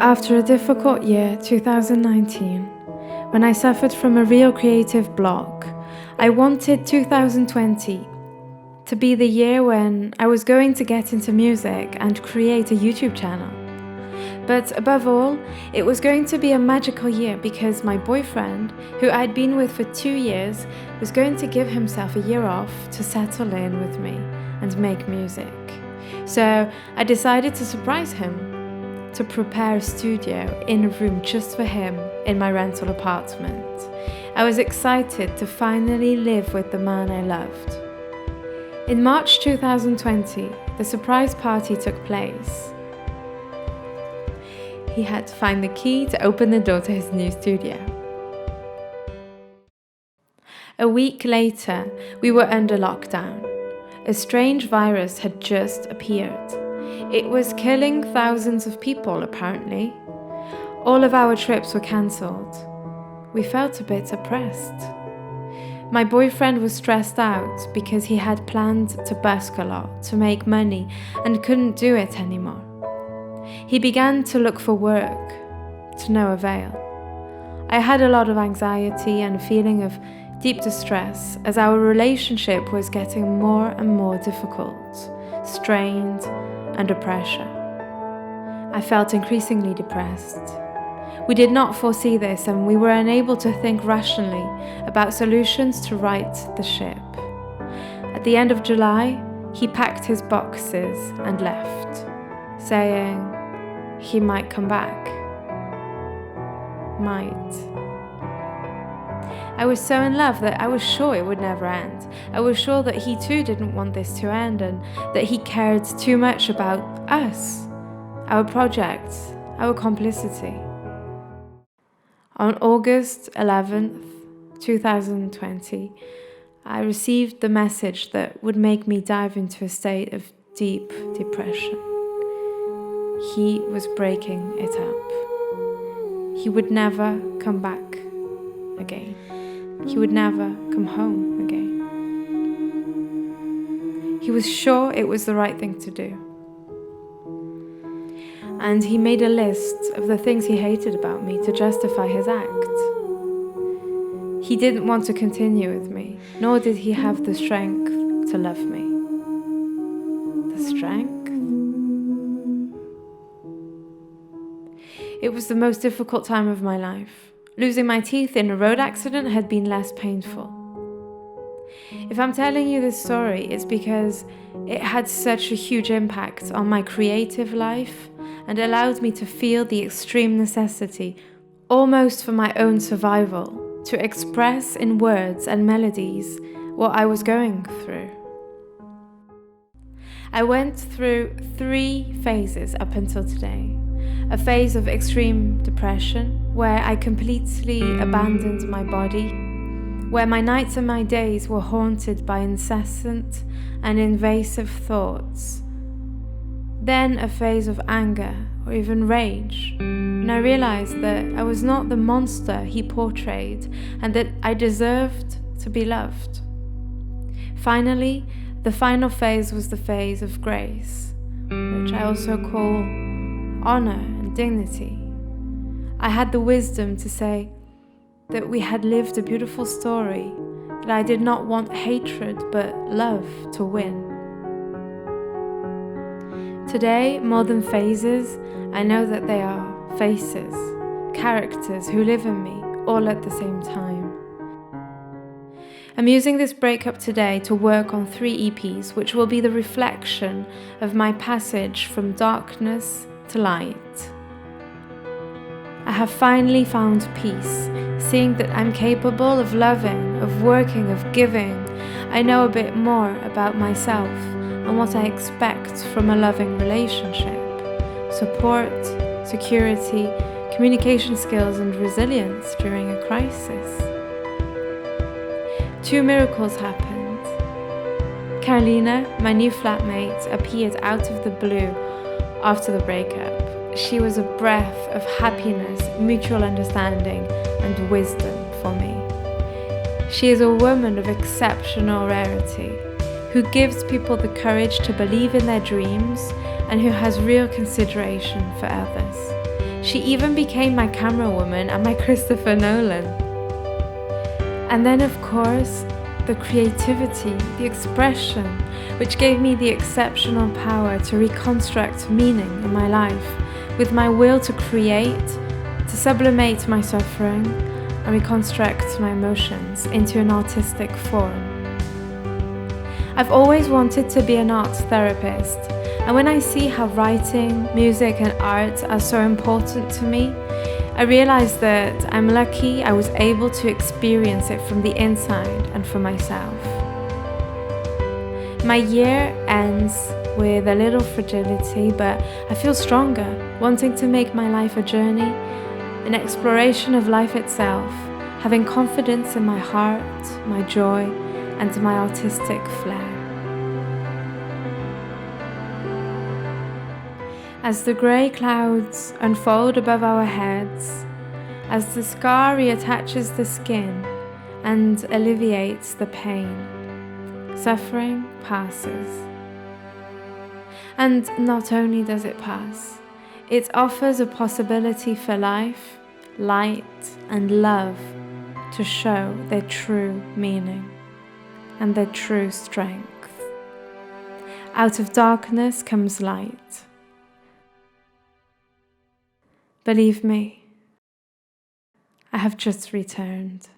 After a difficult year, 2019, when I suffered from a real creative block, I wanted 2020 to be the year when I was going to get into music and create a YouTube channel. But above all, it was going to be a magical year because my boyfriend, who I'd been with for 2 years, was going to give himself a year off to settle in with me and make music. So I decided to surprise him, to prepare a studio in a room just for him in my rental apartment. I was excited to finally live with the man I loved. In March 2020, the surprise party took place. He had to find the key to open the door to his new studio. A week later, we were under lockdown. A strange virus had just appeared. It was killing thousands of people, apparently. All of our trips were cancelled. We felt a bit oppressed. My boyfriend was stressed out because he had planned to busk a lot to make money and couldn't do it anymore. He began to look for work, to no avail. I had a lot of anxiety and a feeling of deep distress as our relationship was getting more and more difficult, strained, under pressure. I felt increasingly depressed. We did not foresee this and we were unable to think rationally about solutions to right the ship. At the end of July, he packed his boxes and left, saying he might come back. Might. I was so in love that I was sure it would never end. I was sure that he too didn't want this to end and that he cared too much about us, our project, our complicity. On August 11th, 2020, I received the message that would make me dive into a state of deep depression. He was breaking it up. He would never come back again. He would never come home again. He was sure it was the right thing to do. And he made a list of the things he hated about me to justify his act. He didn't want to continue with me, nor did he have the strength to love me. The strength? It was the most difficult time of my life. Losing my teeth in a road accident had been less painful. If I'm telling you this story, it's because it had such a huge impact on my creative life and allowed me to feel the extreme necessity, almost for my own survival, to express in words and melodies what I was going through. I went through 3 phases up until today. A phase of extreme depression, where I completely abandoned my body, where my nights and my days were haunted by incessant and invasive thoughts. Then a phase of anger or even rage, and I realized that I was not the monster he portrayed and that I deserved to be loved. Finally, the final phase was the phase of grace, which I also call honor and dignity. I had the wisdom to say that we had lived a beautiful story, that I did not want hatred but love to win. Today, more than phases, I know that they are faces, characters who live in me all at the same time. I'm using this breakup today to work on 3 EPs, which will be the reflection of my passage from darkness to light. I have finally found peace, seeing that I'm capable of loving, of working, of giving. I know a bit more about myself and what I expect from a loving relationship. Support, security, communication skills and resilience during a crisis. 2 miracles happened. Carolina, my new flatmate, appeared out of the blue after the breakup. She was a breath of happiness, mutual understanding, and wisdom for me. She is a woman of exceptional rarity, who gives people the courage to believe in their dreams and who has real consideration for others. She even became my camera woman and my Christopher Nolan. And then, of course, the creativity, the expression, which gave me the exceptional power to reconstruct meaning in my life, with my will to create, to sublimate my suffering, and reconstruct my emotions into an artistic form. I've always wanted to be an art therapist, and when I see how writing, music, and art are so important to me, I realize that I'm lucky I was able to experience it from the inside and for myself. My year ends with a little fragility, but I feel stronger, wanting to make my life a journey, an exploration of life itself, having confidence in my heart, my joy, and my artistic flair. As the grey clouds unfold above our heads, as the scar reattaches the skin and alleviates the pain, suffering passes. And not only does it pass, it offers a possibility for life, light, and love to show their true meaning and their true strength. Out of darkness comes light. Believe me, I have just returned.